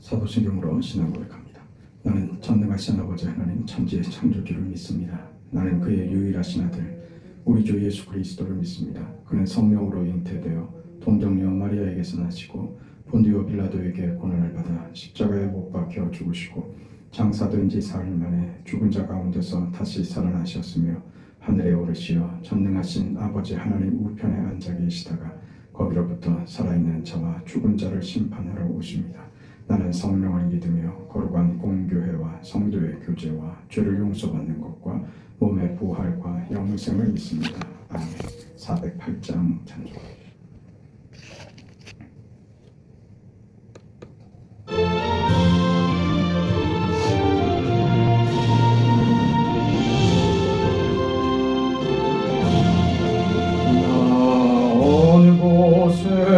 사도신경으로 신앙 고백합니다. 나는 전능하신 아버지 하나님 천지의 창조주를 믿습니다. 나는 그의 유일하신 아들 우리 주 예수 그리스도를 믿습니다. 그는 성령으로 잉태되어 동정녀 마리아에게서 나시고 본디오 빌라도에게 고난을 받아 십자가에 못 박혀 죽으시고 장사된 지 사흘 만에 죽은 자 가운데서 다시 살아나셨으며 하늘에 오르시어 전능하신 아버지 하나님 우편에 앉아 계시다가 거기로부터 살아있는 자와 죽은 자를 심판하러 오십니다. 나는 성령을 믿으며 거룩한 공교회와 성도의 교제와 죄를 용서받는 것과 몸의 부활과 영생을 믿습니다. 아멘. 408장 찬송.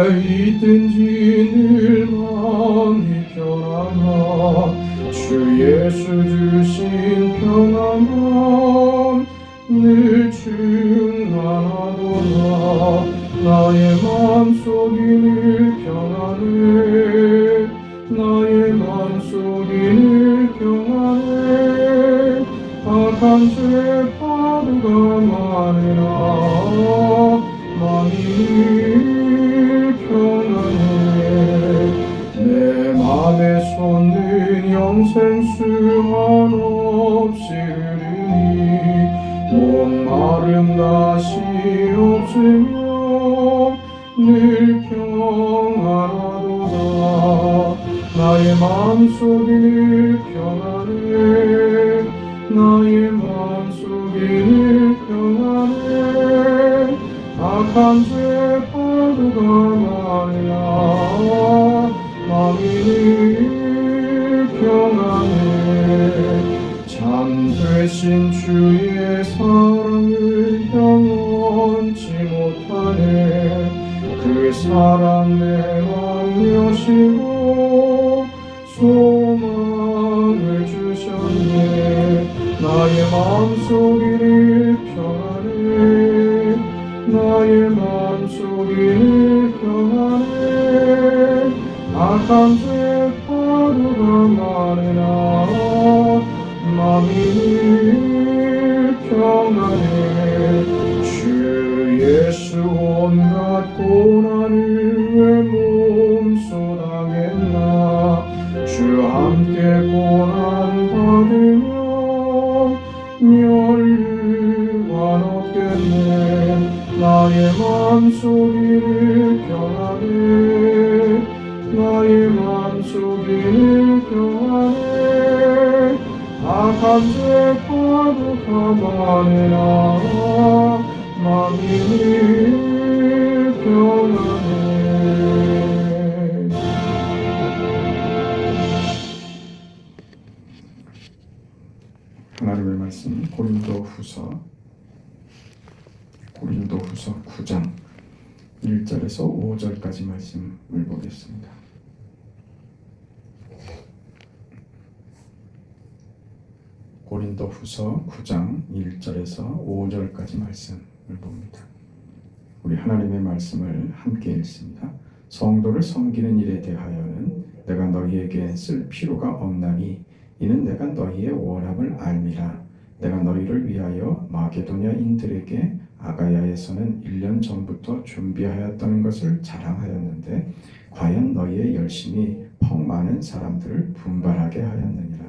있든지 늘 마음이 편안하 주 예수 주신 평안함 늘 충만하도다. 나의 마음속이 늘 평안해 나의 마음속이 늘 평안해 악한 죄 파도가 많으나 마음이 내 맘에 솟는 영생수 한없이 흐르니 목마름 다시 없으며 늘 평안하도다. 나의 마음속이 늘 평안해 나의 마음속이 늘 평안해 악한 죄 파도가 많으나 마음이 늘 평안해. 참 되신 주의 사랑을 영원치 못하네. 그 사랑 내 마음 여시고 소망을 주셨네. 나의 마음속이 늘 평안해 나의 마음속이 늘 평안해 악한 죄 파도가 많으나 마음이 늘 평안해. 주 예수 온갖 고난을 왜 몸소당했나. 주 함께 고난 받으면 멸류관 없겠네. 나의 마음속이 늘 평안해 나의 마음속이 늘 평안해 악한 죄 파도가 많으나 마음이 늘 평안해. 하나님의 말씀 고린도후서 9장 1절에서 5절까지 말씀을 보겠습니다. 고린도후서 9장 1절에서 5절까지 말씀을 봅니다. 우리 하나님의 말씀을 함께 읽습니다. 성도를 섬기는 일에 대하여는 내가 너희에게 쓸 필요가 없나니 이는 내가 너희의 원함을 알미라. 내가 너희를 위하여 마게도냐인들에게 아가야에서는 1년 전부터 준비하였다는 것을 자랑하였는데 과연 너희의 열심이 퍽 많은 사람들을 분발하게 하였느니라.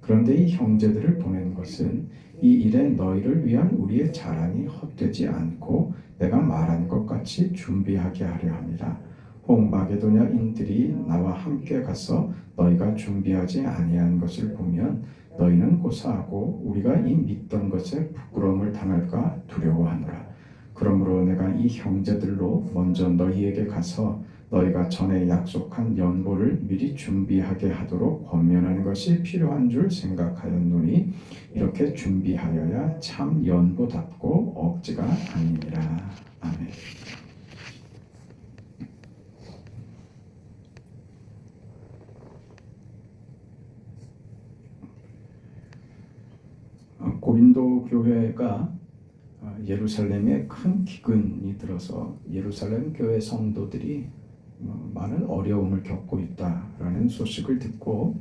그런데 이 형제들을 보낸 것은 이 일에 너희를 위한 우리의 자랑이 헛되지 않고 내가 말한 것 같이 준비하게 하려 함이라. 혹 마게도냐인들이 나와 함께 가서 너희가 준비하지 아니한 것을 보면 너희는 고사하고 우리가 이 믿던 것에 부끄러움을 당할까 두려워하노라. 그러므로 내가 이 형제들로 먼저 너희에게 가서 너희가 전에 약속한 연보를 미리 준비하게 하도록 권면하는 것이 필요한 줄 생각하였노니 이렇게 준비하여야 참 연보답고 억지가 아니니라. 아멘. 고린도 교회가 예루살렘에 큰 기근이 들어서 예루살렘 교회 성도들이 많은 어려움을 겪고 있다라는 하는 소식을 듣고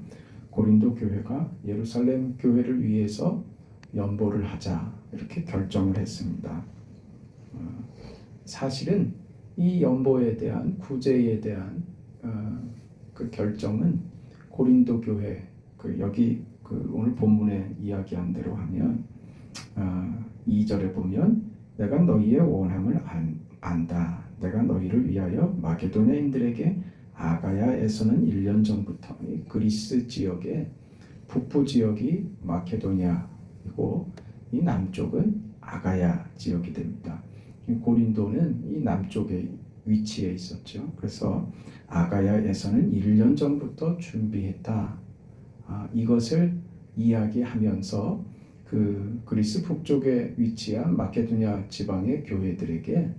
고린도 교회가 예루살렘 교회를 위해서 연보를 하자 이렇게 결정을 했습니다. 사실은 이 연보에 대한 구제에 대한 그 결정은 고린도 교회 여기 오늘 본문에 이야기한 대로 하면 2절에 보면 내가 너희의 원함을 안다. 내가 너희를 위하여 마게도냐인들에게 아가야에서는 1년 전부터 그리스 지역의 북부 지역이 마케도냐이고 이 남쪽은 아가야 지역이 됩니다. 고린도는 이 남쪽에 위치해 있었죠. 그래서 아가야에서는 1년 전부터 준비했다. 이것을 이야기하면서 그 그리스 북쪽에 위치한 마케도냐 지방의 교회들에게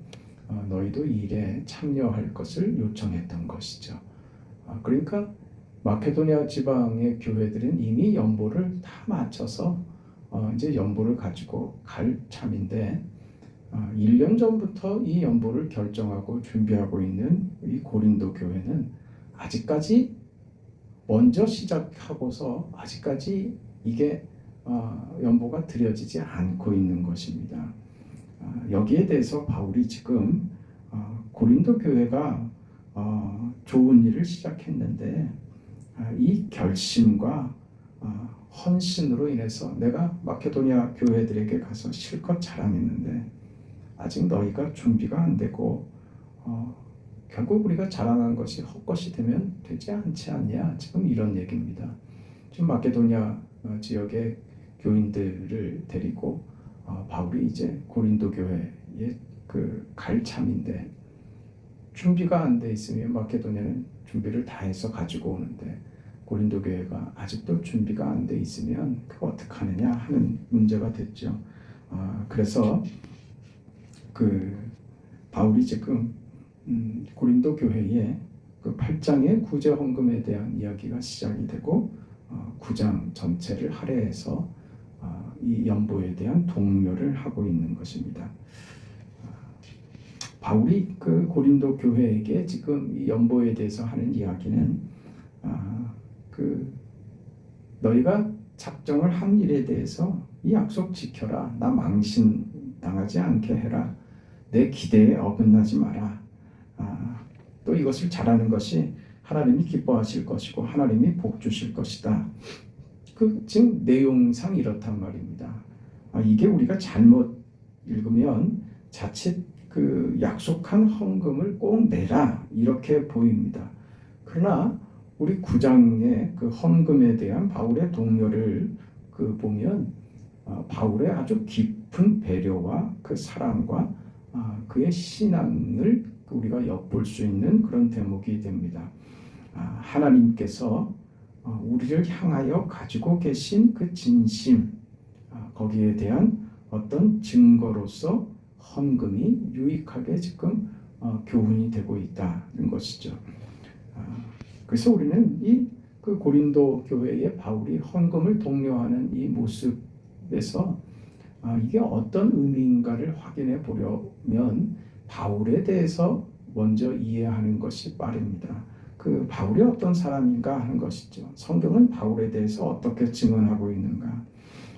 너희도 이 일에 참여할 것을 요청했던 것이죠. 그러니까 마케도냐 지방의 교회들은 이미 연보를 다 마쳐서 이제 연보를 가지고 갈 참인데 1년 전부터 이 연보를 결정하고 준비하고 있는 이 고린도 교회는 아직까지 먼저 시작하고서 아직까지 이게 연보가 드려지지 않고 있는 것입니다. 여기에 대해서 바울이 지금 고린도 교회가 좋은 일을 시작했는데 이 결심과 헌신으로 인해서 내가 마케도냐 교회들에게 가서 실컷 자랑했는데 아직 너희가 준비가 안 되고 결국 우리가 자랑한 것이 헛것이 되면 되지 않지 않냐, 지금 이런 얘기입니다. 지금 마케도냐 지역의 교인들을 데리고 바울이 이제 고린도 교회에 갈 참인데 준비가 안 돼 있으면 마케도냐는 준비를 다 해서 가지고 오는데 고린도 교회가 아직도 준비가 안 돼 있으면 그거 어떡하느냐 하는 문제가 됐죠. 그래서 바울이 지금 고린도 교회에 그 8장의 구제 헌금에 대한 이야기가 시작이 되고 9장 전체를 할애해서 이 연보에 대한 독려를 하고 있는 것입니다. 바울이 그 고린도 교회에게 지금 이 연보에 대해서 하는 이야기는 너희가 작정을 한 일에 대해서 이 약속 지켜라. 나 망신 당하지 않게 해라. 내 기대에 어긋나지 마라. 또 이것을 잘하는 것이 하나님이 기뻐하실 것이고 하나님이 복 주실 것이다. 지금 내용상 이렇단 말입니다. 이게 우리가 잘못 읽으면 자칫 그 약속한 헌금을 꼭 내라 이렇게 보입니다. 그러나 우리 9장의 그 헌금에 대한 바울의 독려를 보면 바울의 아주 깊은 배려와 그 사랑과 그의 신앙을 우리가 엿볼 수 있는 그런 대목이 됩니다. 하나님께서 우리를 향하여 가지고 계신 그 진심, 거기에 대한 어떤 증거로서 헌금이 유익하게 지금 교훈이 되고 있다는 것이죠. 그래서 우리는 그 고린도 교회의 바울이 헌금을 독려하는 이 모습에서 이게 어떤 의미인가를 확인해 보려면 바울에 대해서 먼저 이해하는 것이 빠릅니다. 바울이 어떤 사람인가 하는 것이죠. 성경은 바울에 대해서 어떻게 증언하고 있는가.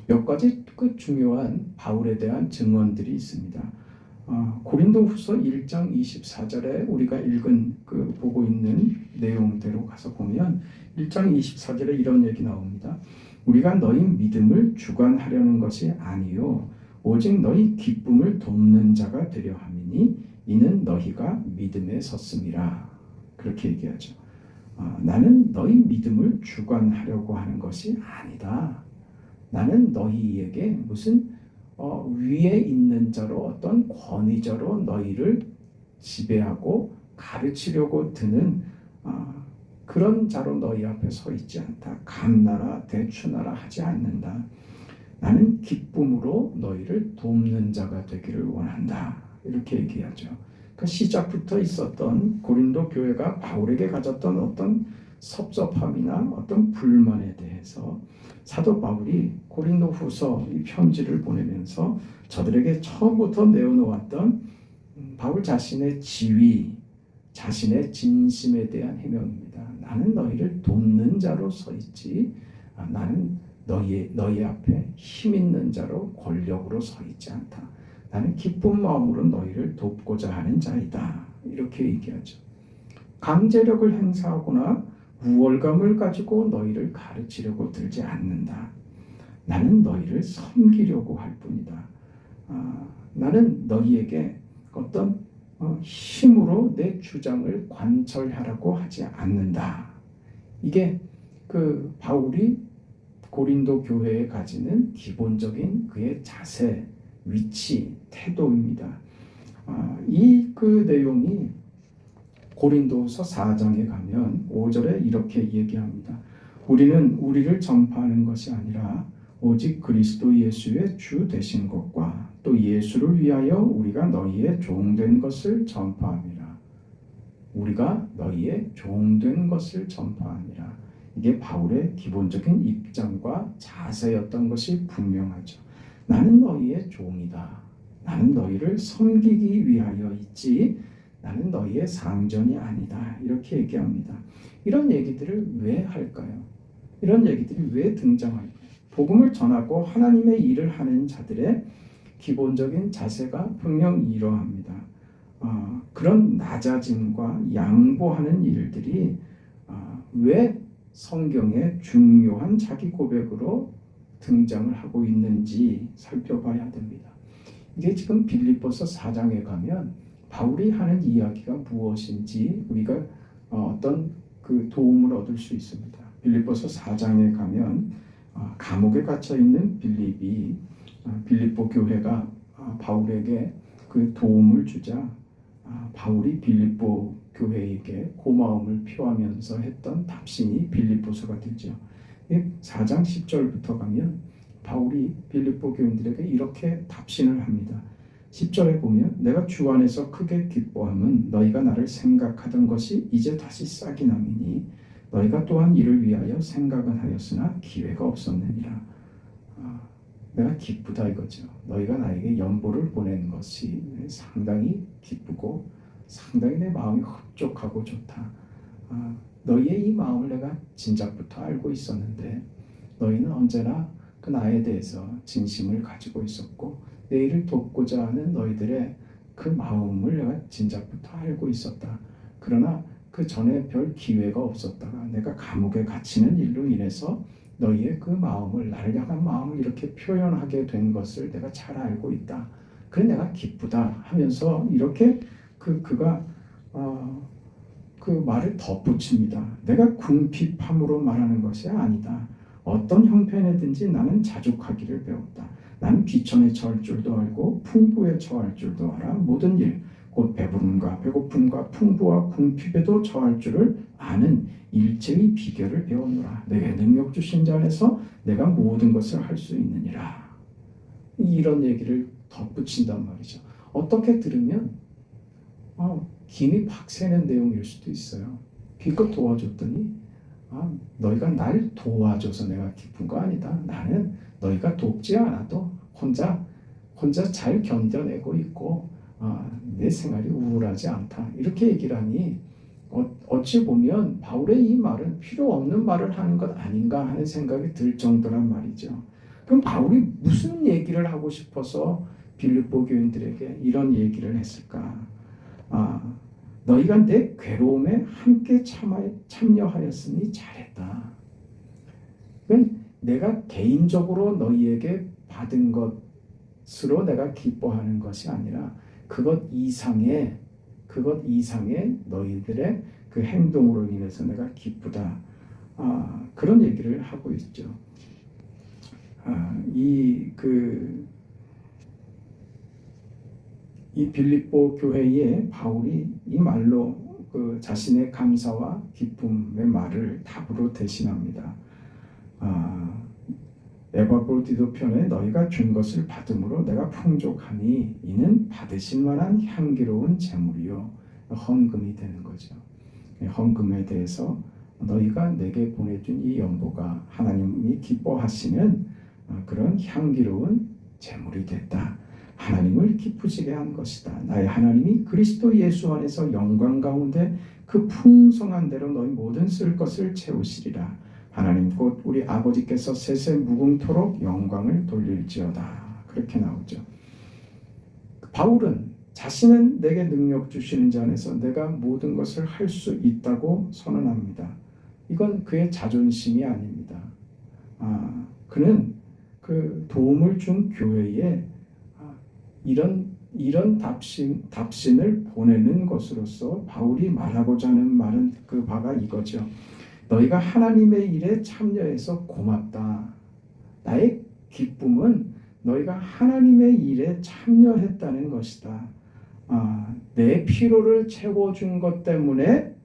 몇 가지 그 중요한 바울에 대한 증언들이 있습니다. 고린도후서 1장 24절에 우리가 읽은 보고 있는 내용대로 가서 보면 1장 24절에 이런 얘기 나옵니다. 우리가 너희 믿음을 주관하려는 것이 아니요 오직 너희 기쁨을 돕는 자가 되려 함이니 이는 너희가 믿음에 섰음이라. 그렇게 얘기하죠. 나는 너희 믿음을 주관하려고 하는 것이 아니다. 나는 너희에게 무슨 위에 있는 자로 어떤 권위자로 너희를 지배하고 가르치려고 드는 그런 자로 너희 앞에 서 있지 않다. 감나라 대추나라 하지 않는다. 나는 기쁨으로 너희를 돕는 자가 되기를 원한다. 이렇게 얘기하죠. 그 시작부터 있었던 고린도 교회가 바울에게 가졌던 어떤 섭섭함이나 어떤 불만에 대해서 사도 바울이 고린도후서 이 편지를 보내면서 저들에게 처음부터 내어놓았던 바울 자신의 지위, 자신의 진심에 대한 해명입니다. 나는 너희를 돕는 자로 서 있지, 나는 너희 앞에 힘 있는 자로 권력으로 서 있지 않다. 나는 기쁜 마음으로 너희를 돕고자 하는 자이다. 이렇게 얘기하죠. 강제력을 행사하거나 우월감을 가지고 너희를 가르치려고 들지 않는다. 나는 너희를 섬기려고 할 뿐이다. 나는 너희에게 어떤 힘으로 내 주장을 관철하라고 하지 않는다. 이게 그 바울이 고린도 교회에 가지는 기본적인 그의 자세, 위치, 태도입니다. 이 그 내용이 고린도서 4장에 가면 5절에 이렇게 얘기합니다. 우리는 우리를 전파하는 것이 아니라 오직 그리스도 예수의 주 되신 것과 또 예수를 위하여 우리가 너희의 종된 것을 전파함이라. 우리가 너희의 종된 것을 전파함이라. 이게 바울의 기본적인 입장과 자세였던 것이 분명하죠. 나는 너희의 종이다. 나는 너희를 섬기기 위하여 있지 나는 너희의 상전이 아니다. 이렇게 얘기합니다. 이런 얘기들을 왜 할까요? 이런 얘기들이 왜 등장할까요? 복음을 전하고 하나님의 일을 하는 자들의 기본적인 자세가 분명히 이러합니다. 그런 낮아짐과 양보하는 일들이 왜 성경의 중요한 자기 고백으로 등장을 하고 있는지 살펴봐야 됩니다. 이게 지금 빌립보서 4장에 가면 바울이 하는 이야기가 무엇인지 우리가 어떤 그 도움을 얻을 수 있습니다. 빌립보서 4장에 가면 감옥에 갇혀 있는 빌립이 빌립보 교회가 바울에게 그 도움을 주자 바울이 빌립보 교회에게 고마움을 표하면서 했던 답신이 빌립보서가 되죠. 4장 10절부터 가면 바울이 빌립보 교인들에게 이렇게 답신을 합니다. 10절에 보면 내가 주 안에서 크게 기뻐함은 너희가 나를 생각하던 것이 이제 다시 싹이 남이니 너희가 또한 이를 위하여 생각은 하였으나 기회가 없었느니라. 내가 기쁘다 이거죠. 너희가 나에게 연보를 보낸 것이 상당히 기쁘고 상당히 내 마음이 흡족하고 좋다. 너희의 이 마음을 내가 진작부터 알고 있었는데 너희는 언제나 그 나에 대해서 진심을 가지고 있었고 내 일을 돕고자 하는 너희들의 그 마음을 내가 진작부터 알고 있었다. 그러나 그 전에 별 기회가 없었다가 내가 감옥에 갇히는 일로 인해서 너희의 그 마음을 나를 향한 마음을 이렇게 표현하게 된 것을 내가 잘 알고 있다. 그래 내가 기쁘다 하면서 이렇게 그가 그 말을 덧붙입니다. 내가 궁핍함으로 말하는 것이 아니다. 어떤 형편에든지 나는 자족하기를 배웠다. 나는 귀천에 처할 줄도 알고 풍부에 처할 줄도 알아. 모든 일, 곧 배부름과 배고픔과 풍부와 궁핍에도 처할 줄을 아는 일체의 비결을 배웠노라. 내게 능력 주신 자 안에서 내가 모든 것을 할 수 있느니라. 이런 얘기를 덧붙인단 말이죠. 어떻게 들으면 김이 팍 새는 내용일 수도 있어요. 기껏 도와줬더니 너희가 날 도와줘서 내가 기쁜 거 아니다. 나는 너희가 돕지 않아도 혼자 잘 견뎌내고 있고 내 생활이 우울하지 않다. 이렇게 얘기를 하니 어찌 보면 바울의 이 말은 필요 없는 말을 하는 것 아닌가 하는 생각이 들 정도란 말이죠. 그럼 바울이 무슨 얘기를 하고 싶어서 빌립보 교인들에게 이런 얘기를 했을까? 너희가 내 괴로움에 함께 참여하였으니 잘했다. 그건 내가 개인적으로 너희에게 받은 것으로 내가 기뻐하는 것이 아니라 그것 이상의 너희들의 그 행동으로 인해서 내가 기쁘다. 그런 얘기를 하고 있죠. 이 빌립보 교회에 바울이 이 말로 그 자신의 감사와 기쁨의 말을 답으로 대신합니다. 에바브로디도 편에 너희가 준 것을 받음으로 내가 풍족하니 이는 받으실 만한 향기로운 재물이요 헌금이 되는 거죠. 헌금에 대해서 너희가 내게 보내준 이 연보가 하나님이 기뻐하시는 그런 향기로운 재물이 됐다. 하나님을 기쁘시게 한 것이다. 나의 하나님이 그리스도 예수 안에서 영광 가운데 그 풍성한 대로 너희 모든 쓸 것을 채우시리라. 하나님 곧 우리 아버지께서 세세 무궁토록 영광을 돌릴지어다. 그렇게 나오죠. 바울은 자신은 내게 능력 주시는 자 안에서 내가 모든 것을 할 수 있다고 선언합니다. 이건 그의 자존심이 아닙니다. 그는 그 도움을 준 교회에 이런 답신을 보내는 것으로서 바울이 말하고자 하는 말은 그 바가 이거죠. 너희가 하나님의 일에 참여해서 고맙다. 나의 기쁨은 너희가 하나님의 일에 참여했다는 것이다. 내 필요를 채워준 것 때문에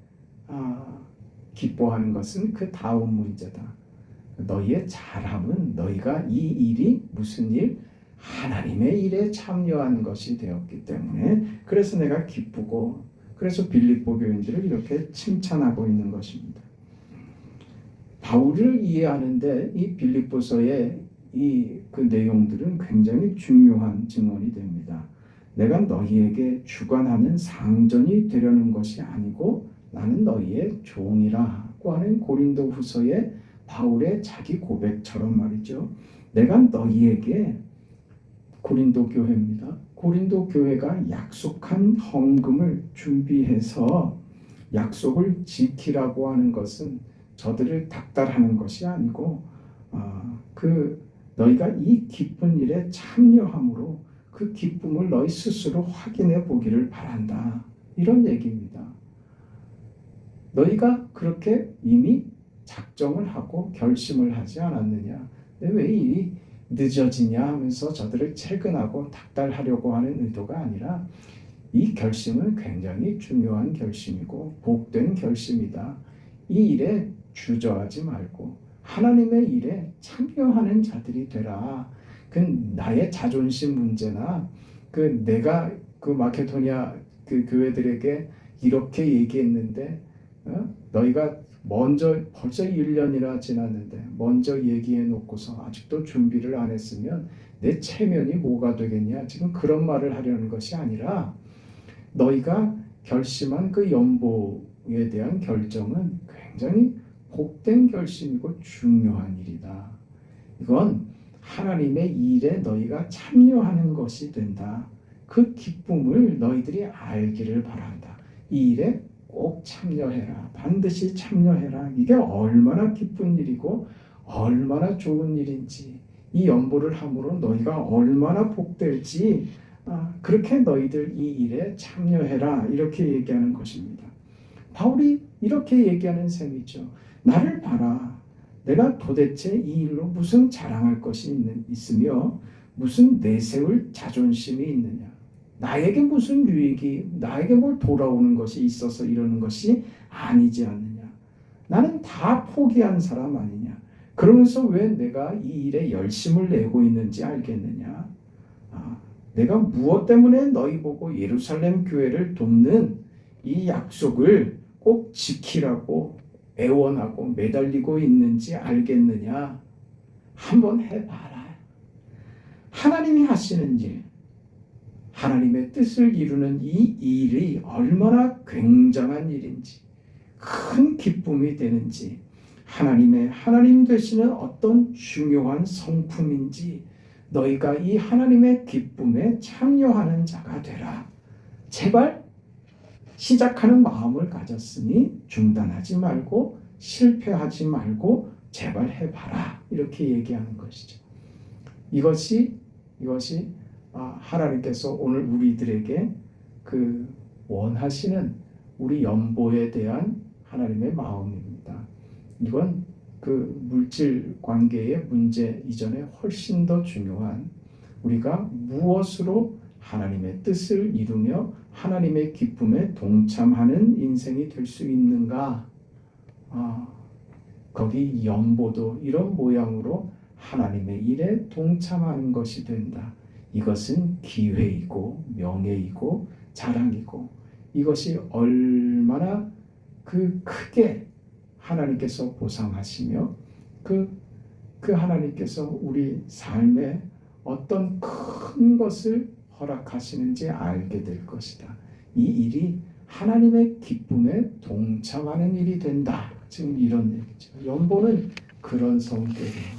기뻐하는 것은 그 다음 문제다. 너희의 잘함은 너희가 이 일이 무슨 일? 하나님의 일에 참여한 것이 되었기 때문에 그래서 내가 기쁘고 그래서 빌립보 교인들을 이렇게 칭찬하고 있는 것입니다. 바울을 이해하는데 이 빌립보서의 그 내용들은 굉장히 중요한 증언이 됩니다. 내가 너희에게 주관하는 상전이 되려는 것이 아니고 나는 너희의 종이라고 하는 고린도 후서의 바울의 자기 고백처럼 말이죠. 내가 너희에게 고린도 교회입니다. 고린도 교회가 약속한 헌금을 준비해서 약속을 지키라고 하는 것은 저들을 닥달하는 것이 아니고 너희가 이 기쁜 일에 참여함으로 그 기쁨을 너희 스스로 확인해 보기를 바란다. 이런 얘기입니다. 너희가 그렇게 이미 작정을 하고 결심을 하지 않았느냐? 왜 이 늦어지냐 하면서 저들을 채근하고 닥달하려고 하는 의도가 아니라 이 결심은 굉장히 중요한 결심이고 복된 결심이다. 이 일에 주저하지 말고 하나님의 일에 참여하는 자들이 되라. 그 나의 자존심 문제나 내가 마케도니아 교회들에게 이렇게 얘기했는데 너희가 먼저 벌써 1년이나 지났는데 먼저 얘기해 놓고서 아직도 준비를 안 했으면 내 체면이 뭐가 되겠냐. 지금 그런 말을 하려는 것이 아니라 너희가 결심한 그 연보에 대한 결정은 굉장히 복된 결심이고 중요한 일이다. 이건 하나님의 일에 너희가 참여하는 것이 된다. 그 기쁨을 너희들이 알기를 바란다. 이 일에 꼭 참여해라. 반드시 참여해라. 이게 얼마나 기쁜 일이고 얼마나 좋은 일인지 이 연보를 함으로 너희가 얼마나 복될지 그렇게 너희들 이 일에 참여해라. 이렇게 얘기하는 것입니다. 바울이 이렇게 얘기하는 셈이죠. 나를 봐라. 내가 도대체 이 일로 무슨 자랑할 것이 있으며 무슨 내세울 자존심이 있느냐. 나에게 무슨 유익이 나에게 뭘 돌아오는 것이 있어서 이러는 것이 아니지 않느냐. 나는 다 포기한 사람 아니냐. 그러면서 왜 내가 이 일에 열심을 내고 있는지 알겠느냐. 내가 무엇 때문에 너희 보고 예루살렘 교회를 돕는 이 약속을 꼭 지키라고 애원하고 매달리고 있는지 알겠느냐. 한번 해봐라. 하나님이 하시는 일, 하나님의 뜻을 이루는 이 일이 얼마나 굉장한 일인지, 큰 기쁨이 되는지, 하나님 되시는 어떤 중요한 성품인지 너희가 이 하나님의 기쁨에 참여하는 자가 되라. 제발 시작하는 마음을 가졌으니 중단하지 말고 실패하지 말고 제발 해봐라. 이렇게 얘기하는 것이죠. 이것이 하나님께서 오늘 우리들에게 원하시는 우리 연보에 대한 하나님의 마음입니다. 이건 물질 관계의 문제 이전에 훨씬 더 중요한 우리가 무엇으로 하나님의 뜻을 이루며 하나님의 기쁨에 동참하는 인생이 될 수 있는가? 거기 연보도 이런 모양으로 하나님의 일에 동참하는 것이 된다. 이것은 기회이고 명예이고 자랑이고 이것이 얼마나 크게 하나님께서 보상하시며 그 하나님께서 우리 삶에 어떤 큰 것을 허락하시는지 알게 될 것이다. 이 일이 하나님의 기쁨에 동참하는 일이 된다. 지금 이런 얘기죠. 연보는 그런 성격이에요.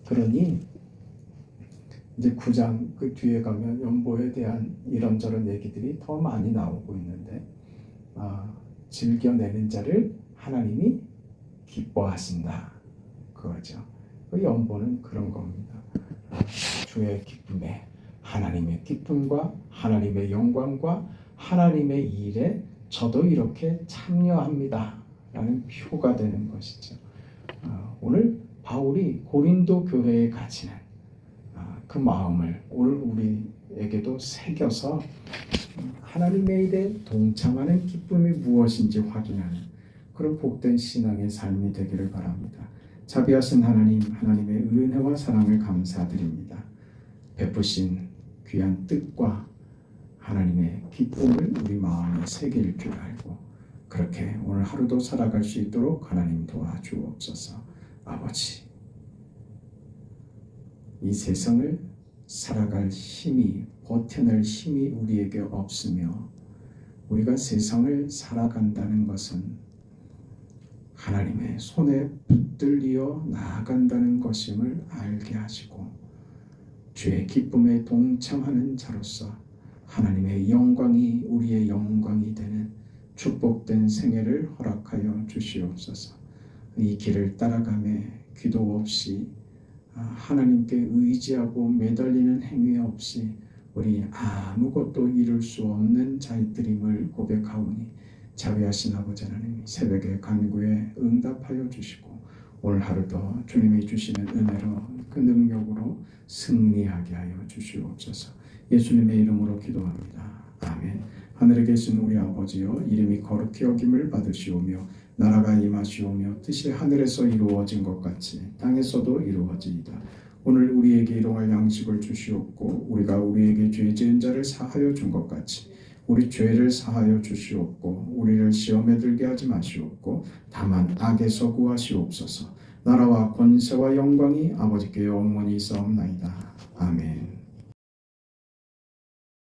그러니 이제 9장 그 뒤에 가면 연보에 대한 이런저런 얘기들이 더 많이 나오고 있는데 즐겨내는 자를 하나님이 기뻐하신다. 그거죠. 그 연보는 그런 겁니다. 주의 기쁨에 하나님의 기쁨과 하나님의 영광과 하나님의 일에 저도 이렇게 참여합니다. 라는 표가 되는 것이죠. 오늘 바울이 고린도 교회에 갇히는 그 마음을 오늘 우리에게도 새겨서 하나님의 일에 동참하는 기쁨이 무엇인지 확인하는 그런 복된 신앙의 삶이 되기를 바랍니다. 자비하신 하나님, 하나님의 은혜와 사랑을 감사드립니다. 베푸신 귀한 뜻과 하나님의 기쁨을 우리 마음에 새길 줄 알고 그렇게 오늘 하루도 살아갈 수 있도록 하나님 도와주옵소서. 아버지, 이 세상을 살아갈 힘이, 버텨낼 힘이 우리에게 없으며 우리가 세상을 살아간다는 것은 하나님의 손에 붙들려 나아간다는 것임을 알게 하시고 주의 기쁨에 동참하는 자로서 하나님의 영광이 우리의 영광이 되는 축복된 생애를 허락하여 주시옵소서. 이 길을 따라가며 기도 없이 하나님께 의지하고 매달리는 행위 없이 우리 아무것도 이룰 수 없는 자들임을 고백하오니 자비하신 아버지 하나님 새벽의 간구에 응답하여 주시고 오늘 하루도 주님이 주시는 은혜로 그 능력으로 승리하게 하여 주시옵소서. 예수님의 이름으로 기도합니다. 아멘. 하늘에 계신 우리 아버지여 이름이 거룩히 여김을 받으시오며 나라가 임하시오며 뜻이 하늘에서 이루어진 것 같이 땅에서도 이루어지이다. 오늘 우리에게 일용할 양식을 주시옵고 우리가 우리에게 죄 지은 자를 사하여 준 것 같이 우리 죄를 사하여 주시옵고 우리를 시험에 들게 하지 마시옵고 다만 악에서 구하시옵소서. 나라와 권세와 영광이 아버지께 영원히 있사옵나이다. 아멘.